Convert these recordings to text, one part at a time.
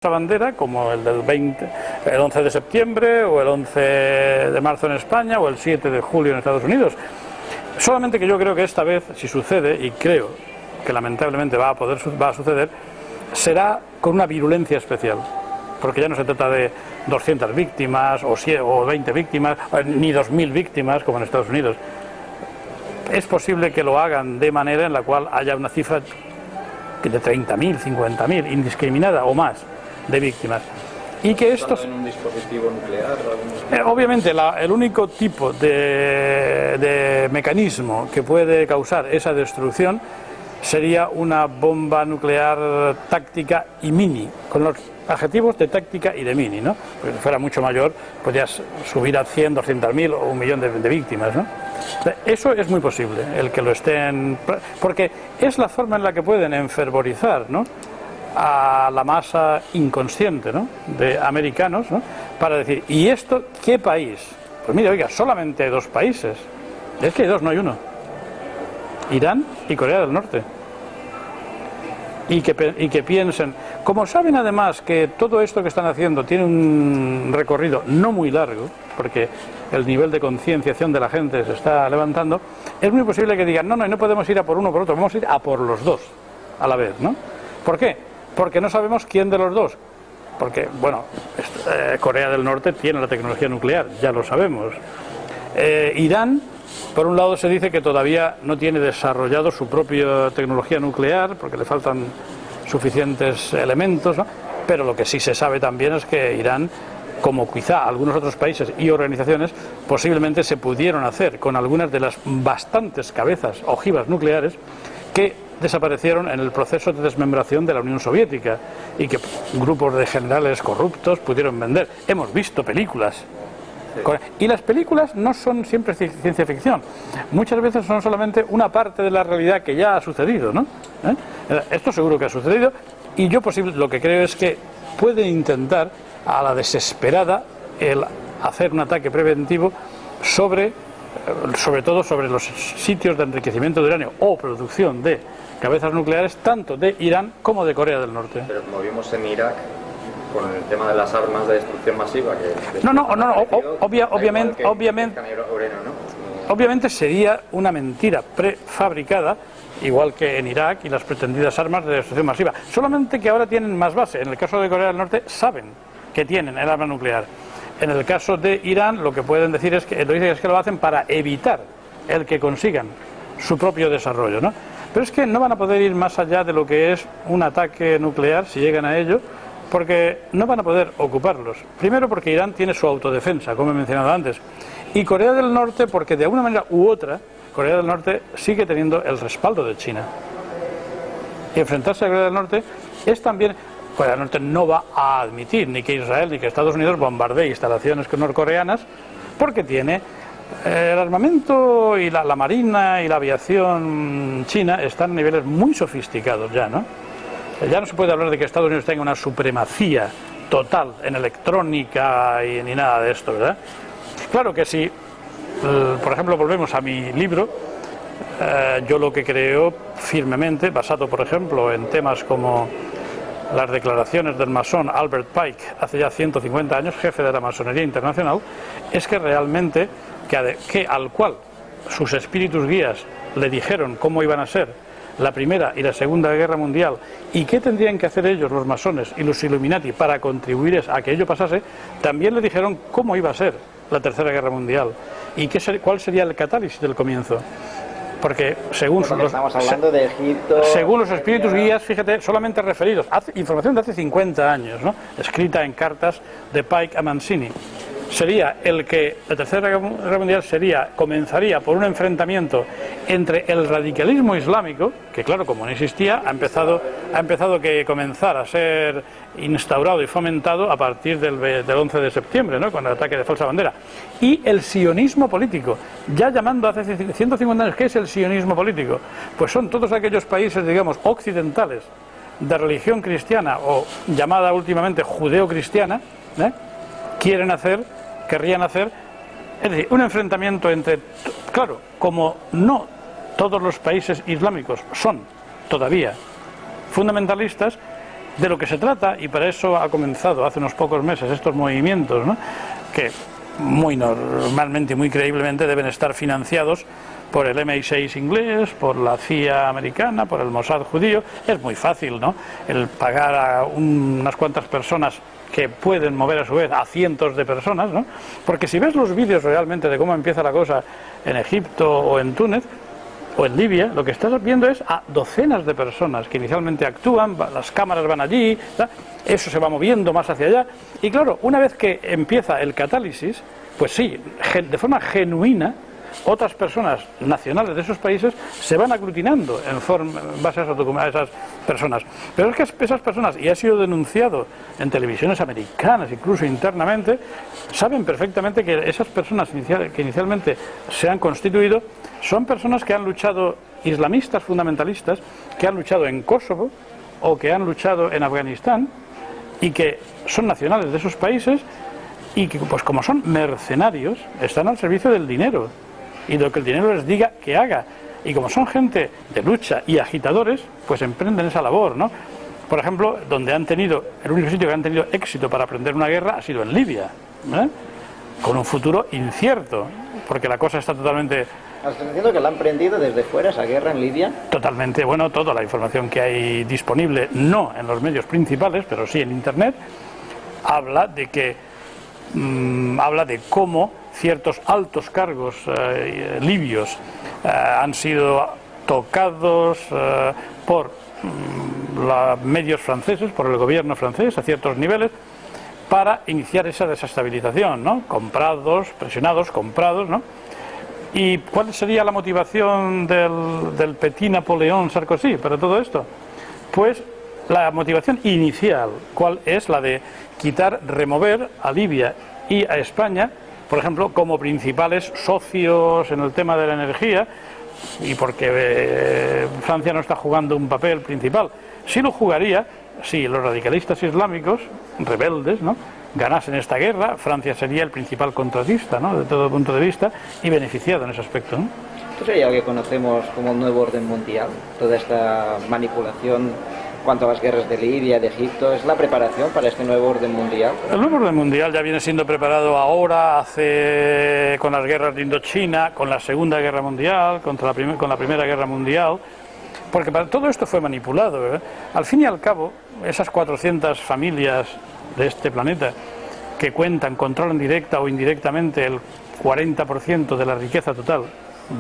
bandera, como el del 11 de septiembre, o el 11 de marzo en España, o el 7 de julio en Estados Unidos. Solamente que yo creo que esta vez, si sucede, y creo que lamentablemente va a suceder, será con una virulencia especial. Porque ya no se trata de 200 víctimas, o 20 víctimas, ni 2000 víctimas, como en Estados Unidos. Es posible que lo hagan de manera en la cual haya una cifra de 30.000, 50.000, indiscriminada o más, de víctimas. Y que estos... ¿En un dispositivo nuclear? Obviamente, el único tipo de mecanismo que puede causar esa destrucción sería una bomba nuclear táctica y mini, con los adjetivos de táctica y de mini, ¿no? Porque si fuera mucho mayor, podrías subir a 100, 200.000 o 1.000.000 de víctimas, ¿no? Eso es muy posible, el que lo estén... Porque es la forma en la que pueden enfervorizar, ¿no?, a la masa inconsciente, ¿no?, de americanos, ¿no?, para decir, ¿y esto qué país? Pues mire, oiga, solamente hay dos países. Es que hay dos, no hay uno. Irán y Corea del Norte. Y que piensen, como saben además que todo esto que están haciendo tiene un recorrido no muy largo, porque el nivel de concienciación de la gente se está levantando, es muy posible que digan, no podemos ir a por uno o por otro, vamos a ir a por los dos a la vez, ¿no? ¿Por qué? Porque no sabemos quién de los dos. Porque, bueno, Corea del Norte tiene la tecnología nuclear, ya lo sabemos. Irán, por un lado, se dice que todavía no tiene desarrollado su propia tecnología nuclear, porque le faltan suficientes elementos, ¿no? Pero lo que sí se sabe también es que Irán, como quizá algunos otros países y organizaciones, posiblemente se pudieron hacer con algunas de las bastantes cabezas ojivas nucleares que desaparecieron en el proceso de desmembración de la Unión Soviética y que grupos de generales corruptos pudieron vender. Hemos visto películas. Y las películas no son siempre ciencia ficción, muchas veces son solamente una parte de la realidad que ya ha sucedido, ¿no? Esto seguro que ha sucedido, y yo lo que creo es que puede intentar a la desesperada el hacer un ataque preventivo sobre todo sobre los sitios de enriquecimiento de uranio o producción de cabezas nucleares, tanto de Irán como de Corea del Norte. Pero como vimos en Irak, con el tema de las armas de destrucción masiva que... Obviamente sería una mentira prefabricada, igual que en Irak y las pretendidas armas de destrucción masiva, solamente que ahora tienen más base. En el caso de Corea del Norte saben que tienen el arma nuclear. En el caso de Irán lo que pueden decir es que lo hacen para evitar el que consigan su propio desarrollo, ¿no? Pero es que no van a poder ir más allá de lo que es un ataque nuclear si llegan a ello, porque no van a poder ocuparlos. Primero porque Irán tiene su autodefensa, como he mencionado antes, y Corea del Norte porque de una manera u otra Corea del Norte sigue teniendo el respaldo de China. Y enfrentarse a Corea del Norte es también... Corea del Norte no va a admitir ni que Israel ni que Estados Unidos bombardee instalaciones norcoreanas, porque tiene el armamento y la marina y la aviación china están a niveles muy sofisticados ya, ¿no? Ya no se puede hablar de que Estados Unidos tenga una supremacía total en electrónica y ni nada de esto, ¿verdad? Claro que si, por ejemplo, volvemos a mi libro, yo lo que creo firmemente, basado por ejemplo en temas como las declaraciones del masón Albert Pike hace ya 150 años, jefe de la masonería internacional, es que realmente que al cual sus espíritus guías le dijeron cómo iban a ser la Primera y la Segunda Guerra Mundial y qué tendrían que hacer ellos, los masones y los Illuminati, para contribuir a que ello pasase, también le dijeron cómo iba a ser la Tercera Guerra Mundial y cuál sería el catálisis del comienzo. Porque según los espíritus guías, fíjate, solamente referidos, información de hace 50 años, ¿no?, escrita en cartas de Pike a Mancini, sería el que la Tercera Guerra Mundial comenzaría por un enfrentamiento entre el radicalismo islámico, que claro, como no existía, ha empezado que comenzar a ser instaurado y fomentado a partir del 11 de septiembre, ¿no?, con el ataque de falsa bandera, y el sionismo político, ya llamando hace 150 años, ¿qué es el sionismo político? Pues son todos aquellos países, digamos, occidentales, de religión cristiana, o llamada últimamente judeo-cristiana, querrían hacer, es decir, un enfrentamiento entre, claro, como no todos los países islámicos son todavía fundamentalistas, de lo que se trata, y para eso ha comenzado hace unos pocos meses estos movimientos, ¿no?, que muy normalmente y muy creíblemente deben estar financiados por el MI6 inglés, por la CIA americana, por el Mossad judío. Es muy fácil, ¿no?, el pagar a unas cuantas personas que pueden mover a su vez a cientos de personas, ¿no? Porque si ves los vídeos realmente de cómo empieza la cosa en Egipto o en Túnez o en Libia, lo que estás viendo es a docenas de personas que inicialmente actúan, las cámaras van allí, ¿tá?, eso se va moviendo más hacia allá, y claro, una vez que empieza el catálisis, pues sí, de forma genuina, otras personas nacionales de esos países se van aglutinando en base a esas personas. Pero es que esas personas, y ha sido denunciado en televisiones americanas, incluso internamente, saben perfectamente que esas personas que inicialmente se han constituido son personas que han luchado, islamistas fundamentalistas, que han luchado en Kosovo o que han luchado en Afganistán, y que son nacionales de esos países, y que, pues como son mercenarios, están al servicio del dinero y de lo que el dinero les diga que haga, y como son gente de lucha y agitadores, pues emprenden esa labor, ¿no? Por ejemplo, el único sitio que han tenido éxito para aprender una guerra ha sido en Libia, ¿eh?, con un futuro incierto, porque la cosa está totalmente... ¿Estás diciendo que la han prendido desde fuera esa guerra en Libia? Totalmente, bueno, toda la información que hay disponible, no en los medios principales, pero sí en Internet, habla de cómo ciertos altos cargos libios han sido tocados por los medios franceses, por el gobierno francés a ciertos niveles, para iniciar esa desestabilización, ¿no? Presionados, comprados, ¿no? ¿Y cuál sería la motivación del Petit Napoleón Sarkozy para todo esto? Pues la motivación inicial, ¿cuál es? La de remover a Libia y a España, por ejemplo, como principales socios en el tema de la energía, y porque Francia no está jugando un papel principal. Sí lo jugaría si los radicalistas islámicos, rebeldes, ¿no?, ganasen esta guerra. Francia sería el principal contratista, ¿no?, de todo punto de vista, y beneficiado en ese aspecto, ¿no? ¿Esto sería lo que conocemos como el nuevo orden mundial? Toda esta manipulación cuanto a las guerras de Libia, de Egipto, ¿es la preparación para este nuevo orden mundial? El nuevo orden mundial ya viene siendo preparado ahora, con las guerras de Indochina, con la Segunda Guerra Mundial, con la Primera Guerra Mundial, porque para todo esto fue manipulado, ¿eh? Al fin y al cabo, esas 400 familias de este planeta que controlan directa o indirectamente el 40% de la riqueza total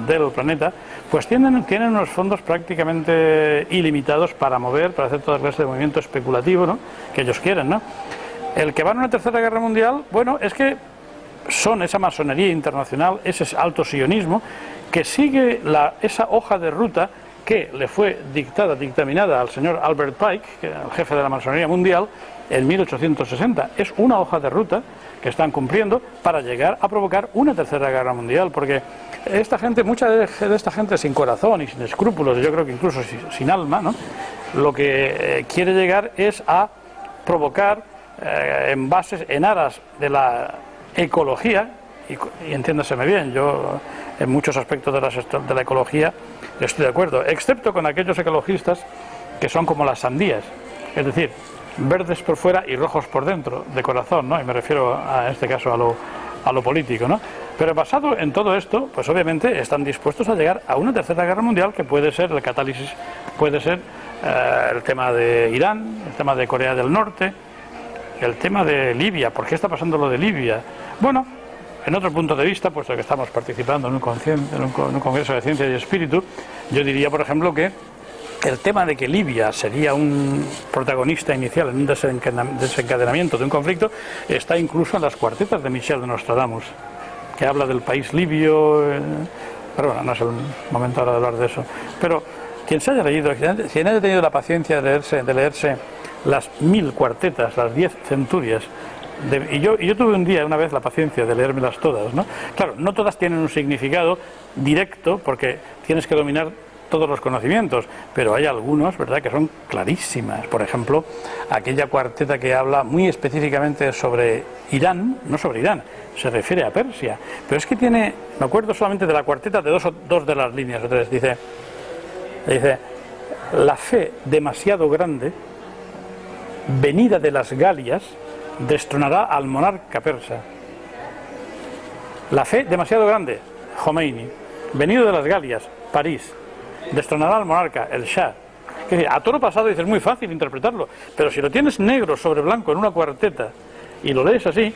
del planeta, pues tienen unos fondos prácticamente ilimitados para hacer toda clase de movimiento especulativo, ¿no?, que ellos quieren, ¿no? El que va a una tercera guerra mundial, bueno, es que son esa masonería internacional, ese alto sionismo, que sigue esa hoja de ruta que le fue dictaminada al señor Albert Pike, que era el jefe de la masonería mundial, en 1860. Es una hoja de ruta que están cumpliendo para llegar a provocar una tercera guerra mundial, porque mucha de esta gente sin corazón y sin escrúpulos, yo creo que incluso sin alma, ¿no?, lo que quiere llegar es a provocar en aras de la ecología, y entiéndaseme bien, yo en muchos aspectos de la ecología estoy de acuerdo, excepto con aquellos ecologistas que son como las sandías, es decir, verdes por fuera y rojos por dentro, de corazón, ¿no? Y me refiero en este caso a lo político, ¿no? Pero basado en todo esto, pues obviamente están dispuestos a llegar a una tercera guerra mundial, que puede ser el catálisis, puede ser el tema de Irán, el tema de Corea del Norte, el tema de Libia. ¿Por qué está pasando lo de Libia? Bueno, en otro punto de vista, puesto que estamos participando en un congreso de ciencia y espíritu, yo diría, por ejemplo, que el tema de que Libia sería un protagonista inicial en un desencadenamiento de un conflicto está incluso en las cuartetas de Michel de Nostradamus, que habla del país libio, pero bueno, no es el momento ahora de hablar de eso. Pero quien se haya leído, quien haya tenido la paciencia de leerse las 1000 cuartetas, las 10 centurias, y yo tuve una vez la paciencia de leérmelas todas, ¿no? Claro, no todas tienen un significado directo, porque tienes que dominar todos los conocimientos, pero hay algunos, ¿verdad?, que son clarísimas. Por ejemplo, aquella cuarteta que habla muy específicamente sobre Irán, no sobre Irán, se refiere a Persia, pero es que me acuerdo solamente de la cuarteta de dos de las líneas o tres, dice, la fe demasiado grande venida de las Galias, destronará al monarca persa. La fe demasiado grande, Jomeini, venido de las Galias, París, destronará al monarca, el Shah. Es decir, a toro pasado dices, muy fácil interpretarlo, pero si lo tienes negro sobre blanco en una cuarteta y lo lees así,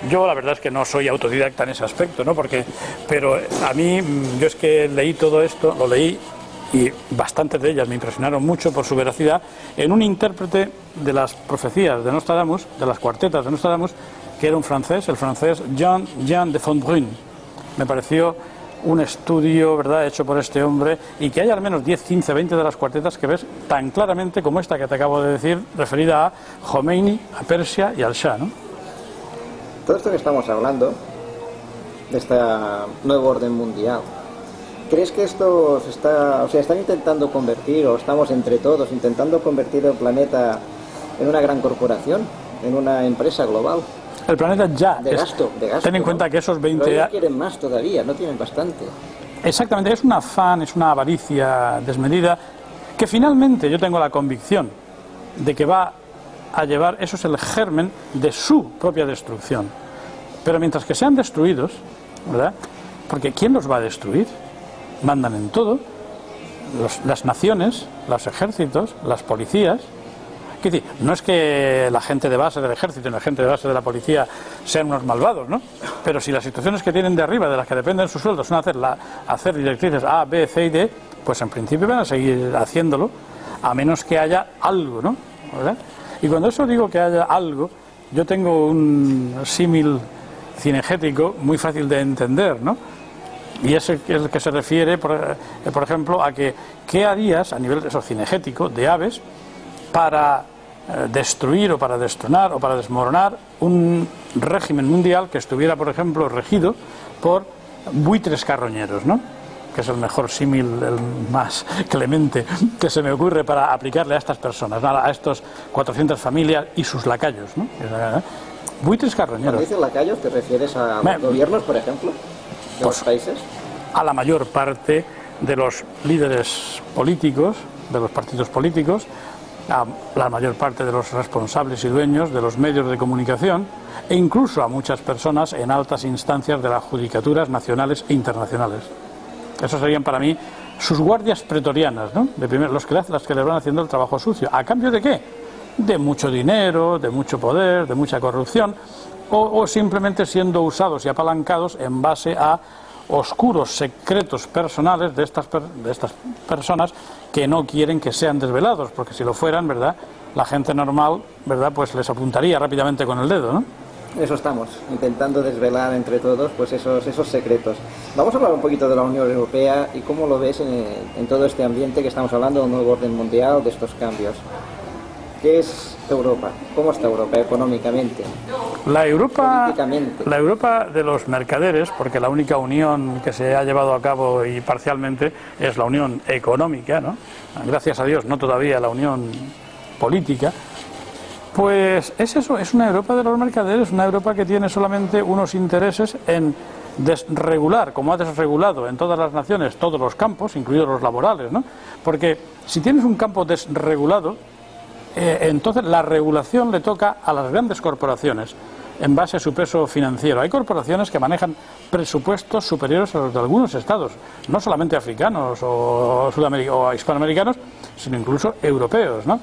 yo la verdad es que no soy autodidacta en ese aspecto, ¿no? Pero a mí, yo es que leí todo esto, lo leí y bastantes de ellas me impresionaron mucho por su veracidad, en un intérprete de las profecías de Nostradamus, de las cuartetas de Nostradamus, que era un francés, el francés Jean de Fontbrun. Me pareció un estudio, ¿verdad?, hecho por este hombre, y que hay al menos 10, 15, 20 de las cuartetas que ves tan claramente como esta que te acabo de decir, referida a Jomeini, a Persia y al Shah, ¿no? Todo esto que estamos hablando, de este nuevo orden mundial, ¿crees que esto están intentando convertir, o estamos entre todos intentando convertir el planeta en una gran corporación, en una empresa global? El planeta ya de gasto, ten en cuenta, ¿no?, que esos 20 años... Pero quieren más todavía, no tienen bastante. Exactamente, es un afán, es una avaricia desmedida, que finalmente yo tengo la convicción de que va a llevar, eso es el germen de su propia destrucción. Pero mientras que sean destruidos, ¿verdad?, porque ¿quién los va a destruir? Mandan en todo, las naciones, los ejércitos, las policías. Es decir, no es que la gente de base del ejército y la gente de base de la policía sean unos malvados, ¿no? Pero si las situaciones que tienen de arriba, de las que dependen sus sueldos, son hacer directrices A, B, C y D, pues en principio van a seguir haciéndolo, a menos que haya algo, ¿no? ¿Verdad? Y cuando eso digo que haya algo, yo tengo un símil cinegético muy fácil de entender, ¿no? Y es el que se refiere, por ejemplo, a que ¿qué harías a nivel cinegético de aves para destruir o para destronar o para desmoronar un régimen mundial que estuviera, por ejemplo, regido por buitres carroñeros, ¿no?, que es el mejor símil, el más clemente que se me ocurre para aplicarle a estas personas, a estos 400 familias y sus lacayos, ¿no? Buitres carroñeros. Cuando dices lacayos, ¿te refieres a gobiernos, por ejemplo, de los países? A la mayor parte de los líderes políticos, de los partidos políticos, a la mayor parte de los responsables y dueños de los medios de comunicación, e incluso a muchas personas en altas instancias de las judicaturas nacionales e internacionales. Esos serían para mí sus guardias pretorianas, ¿no?, las que les van haciendo el trabajo sucio. ¿A cambio de qué? De mucho dinero, de mucho poder, de mucha corrupción, o simplemente siendo usados y apalancados en base a oscuros secretos personales de estas personas que no quieren que sean desvelados, porque si lo fueran, ¿verdad?, la gente normal, ¿verdad?, pues les apuntaría rápidamente con el dedo, ¿no? Eso estamos, intentando desvelar entre todos pues esos secretos. Vamos a hablar un poquito de la Unión Europea y cómo lo ves en todo este ambiente que estamos hablando, de un nuevo orden mundial, de estos cambios. ¿Qué es Europa? ¿Cómo está Europa económicamente? La Europa de los mercaderes, porque la única unión que se ha llevado a cabo y parcialmente es la unión económica, ¿no? Gracias a Dios, no todavía la unión política. Pues es eso, es una Europa de los mercaderes, una Europa que tiene solamente unos intereses en desregular, como ha desregulado en todas las naciones, todos los campos, incluidos los laborales, ¿no? Porque si tienes un campo desregulado, entonces la regulación le toca a las grandes corporaciones en base a su peso financiero. Hay corporaciones que manejan presupuestos superiores a los de algunos estados, no solamente africanos o hispanoamericanos, sino incluso europeos, ¿no?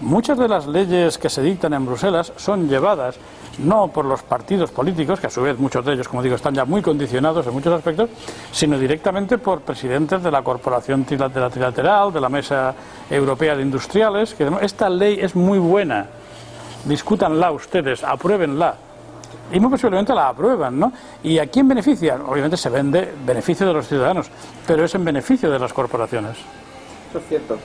Muchas de las leyes que se dictan en Bruselas son llevadas no por los partidos políticos, que a su vez muchos de ellos, como digo, están ya muy condicionados en muchos aspectos, sino directamente por presidentes de la Corporación Trilateral, de la Mesa Europea de Industriales, que esta ley es muy buena, discútanla ustedes, apruébenla, y muy posiblemente la aprueban, ¿no? ¿Y a quién beneficia? Obviamente se vende beneficio de los ciudadanos, pero es en beneficio de las corporaciones. Eso es cierto.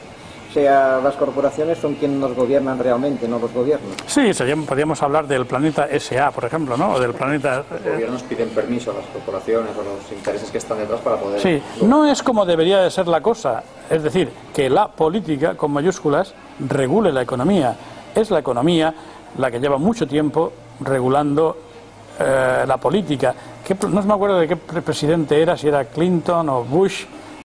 O sea, las corporaciones son quienes nos gobiernan realmente, no los gobiernos. Sí, podríamos hablar del planeta SA, por ejemplo, ¿no? O del planeta... Los gobiernos piden permiso a las corporaciones o los intereses que están detrás para poder... Sí, no es como debería de ser la cosa. Es decir, que la política, con mayúsculas, regule la economía. Es la economía la que lleva mucho tiempo regulando la política. No me acuerdo de qué presidente era, si era Clinton o Bush,